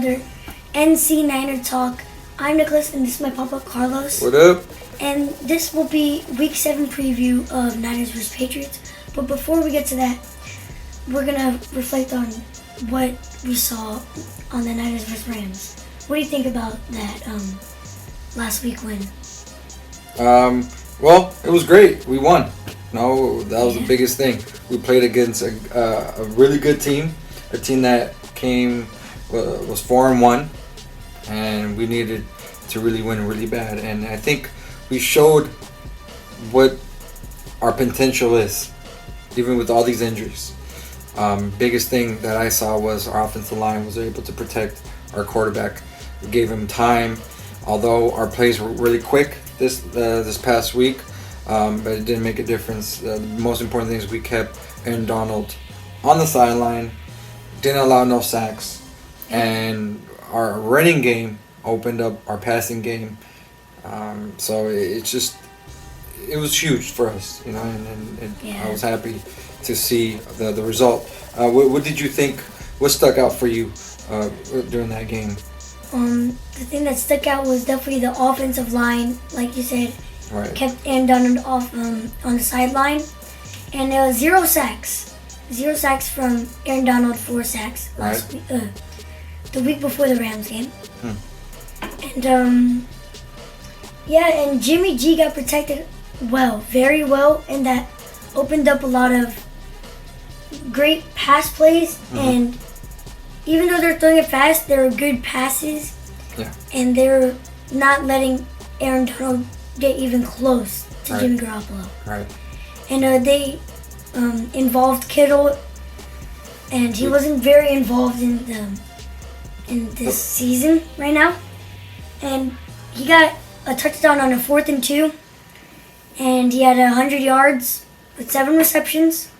another NC Niner Talk. I'm Nicholas, and this is my papa, Carlos. What up? And this will be Week 7 preview of Niners vs. Patriots. But before we get to that, we're going to reflect on what we saw on the Niners vs. Rams. What do you think about that last week win? Well, it was great. We won. No, that was the biggest thing. We played against a really good team, a team that was 4-1, and we needed to really win really bad. And I think we showed what our potential is, even with all these injuries. Biggest thing that I saw was our offensive line was able to protect our quarterback. We gave him time, although our plays were really quick this past week, but it didn't make a difference. The most important thing is we kept Aaron Donald on the sideline, didn't allow no sacks, and our running game opened up our passing game. So it was huge for us, you know, and I was happy to see the result. What did you think? What stuck out for you during that game? The thing that stuck out was definitely the offensive line, like you said. Right. Kept Aaron Donald off on the sideline, and 0 sacks. 0 sacks from Aaron Donald, 4 sacks last week, the week before the Rams game. And and Jimmy G got protected well, very well, and that opened up a lot of great pass plays. And even though they're throwing it fast, there are good passes. Yeah. And they're not letting Aaron Donald get even close to Jimmy Garoppolo. Right. And they involved Kittle, and he wasn't very involved in this season right now. And he got a touchdown on a 4th and 2, and he had 100 yards with 7 receptions.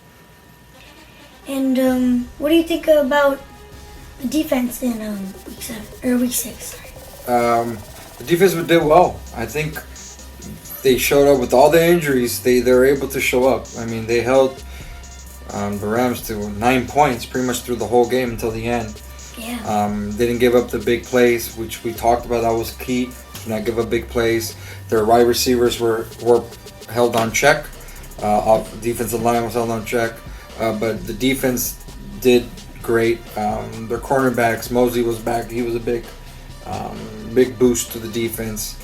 And what do you think about the defense in week 6? The defense did well. I think they showed up with all the injuries. They were able to show up. I mean, they held the Rams to 9 points pretty much through the whole game until the end. Yeah. They didn't give up the big plays, which we talked about. That was key. Not give up big plays. Their wide receivers were held on check. Defensive line was held on check. But the defense did great. Their cornerbacks, Mosley was back. He was a big boost to the defense.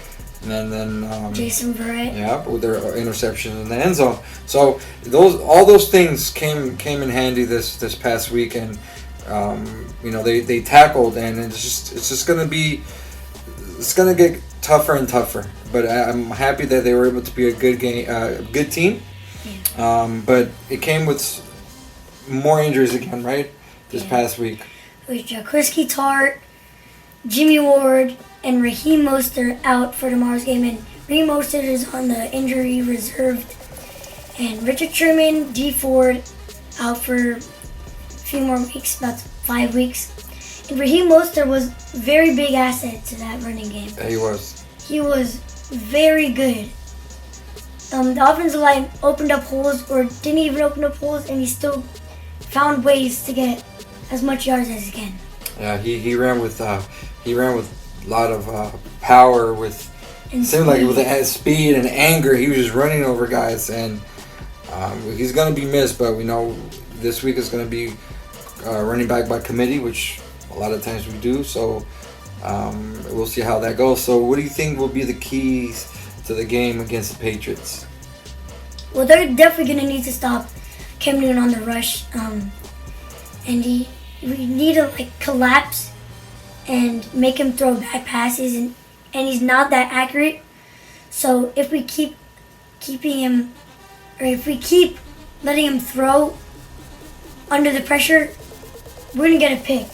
And then Jason Verrett. Yeah, with their interception in the end zone. So all those things came in handy this past week, and they tackled, and it's just gonna get tougher and tougher. But I'm happy that they were able to be a good team. Yeah. But it came with more injuries again, right? This past week. With Jaquiski Tartt, Jimmy Ward, and Raheem Mostert out for tomorrow's game. And Raheem Mostert is on the injury reserve. And Richard Sherman, D. Ford, out for a few more weeks, about 5 weeks. And Raheem Mostert was a very big asset to that running game. Yeah, he was. He was very good. The offensive line opened up holes, or didn't even open up holes, and he still found ways to get as much yards as he can. Yeah, he ran with a lot of power, seemed like with speed and anger. He was just running over guys, and he's gonna be missed. But we know this week is gonna be running back by committee, which a lot of times we do. So we'll see how that goes. So what do you think will be the keys to the game against the Patriots? Well, they're definitely gonna need to stop Cam Newton on the rush, and we need to collapse and make him throw bad passes, and he's not that accurate. So if we keep letting him throw under the pressure, we're gonna get a pick,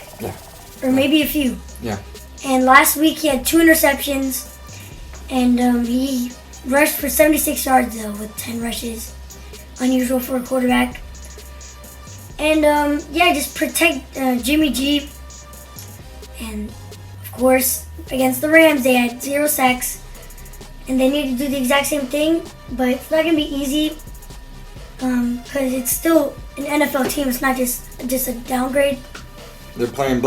or maybe a few. Yeah. And last week he had 2 interceptions, and he rushed for 76 yards though with 10 rushes, unusual for a quarterback. And just protect Jimmy G. And of course, against the Rams, they had 0 sacks, and they need to do the exact same thing. But it's not gonna be easy because it's still an NFL team. It's not just a downgrade. They're playing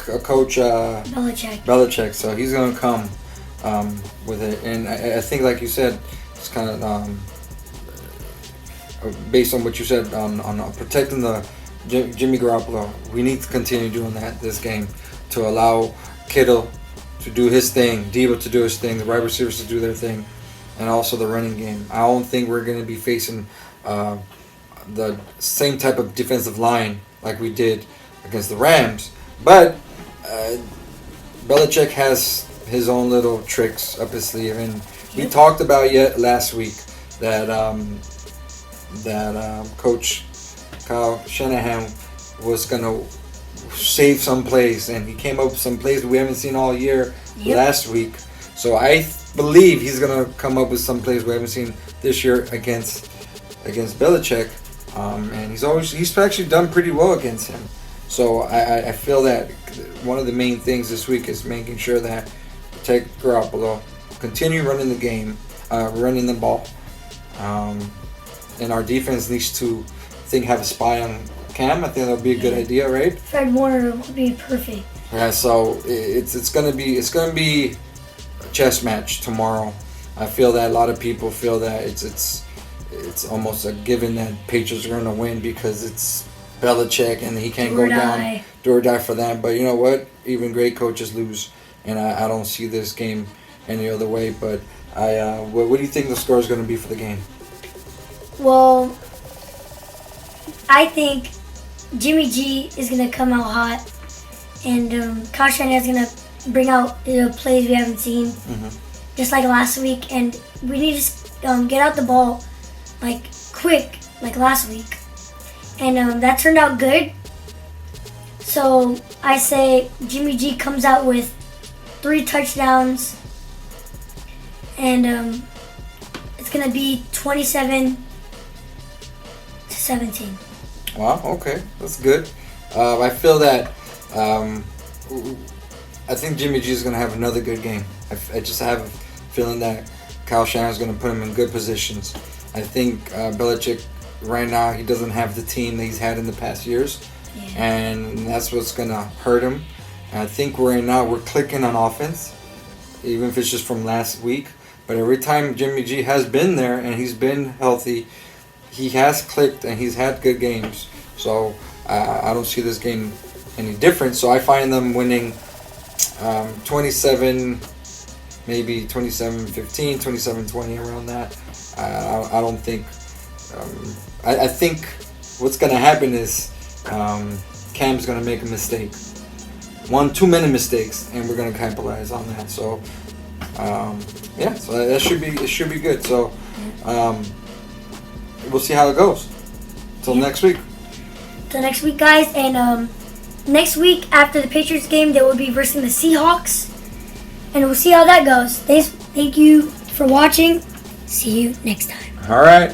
Coach Belichick. So he's going to come with it, and I think, like you said, it's kind of based on what you said on protecting the Jimmy Garoppolo. We need to continue doing that this game to allow Kittle to do his thing, Debo to do his thing, the wide receivers to do their thing, and also the running game. I don't think we're going to be facing the same type of defensive line like we did against the Rams, but Belichick has his own little tricks up his sleeve, and we talked about last week that Coach Kyle Shanahan was gonna save some plays, and he came up with some plays that we haven't seen all year last week. So I believe he's gonna come up with some plays we haven't seen this year against Belichick, and he's actually done pretty well against him. So I feel that one of the main things this week is making sure that protect Garoppolo, continue running the game, running the ball, and our defense needs to have a spy on Cam. I think that would be a good idea, right? Fred Warner would be perfect. Yeah, so it's gonna be a chess match tomorrow. I feel that a lot of people feel that it's almost a given that Patriots are gonna win because it's Belichick and he can't go down, do or die for them. But you know what? Even great coaches lose, and I don't see this game any other way. But what do you think the score is going to be for the game? Well, I think Jimmy G is going to come out hot, and Kyle Shanahan is going to bring out plays we haven't seen, just like last week. And we need to get out the ball like quick, like last week. And that turned out good. So I say Jimmy G comes out with 3 touchdowns. And it's going to be 27-17. Wow, okay. That's good. I feel that I think Jimmy G is going to have another good game. I just have a feeling that Kyle Shanahan is going to put him in good positions. I think Belichick, right now, he doesn't have the team that he's had in the past years, and that's what's going to hurt him. And I think right now we're clicking on offense, even if it's just from last week. But every time Jimmy G has been there and he's been healthy, he has clicked and he's had good games. So I don't see this game any different. So I find them winning 27, maybe 27-15, 27-20, around that. I don't think... I think what's going to happen is Cam's going to make a mistake. Too many mistakes, and we're going to capitalize on that. So, so that should be good. So, we'll see how it goes. Till next week. Till next week, guys. And next week, after the Patriots game, they will be versus the Seahawks. And we'll see how that goes. Thank you for watching. See you next time. All right.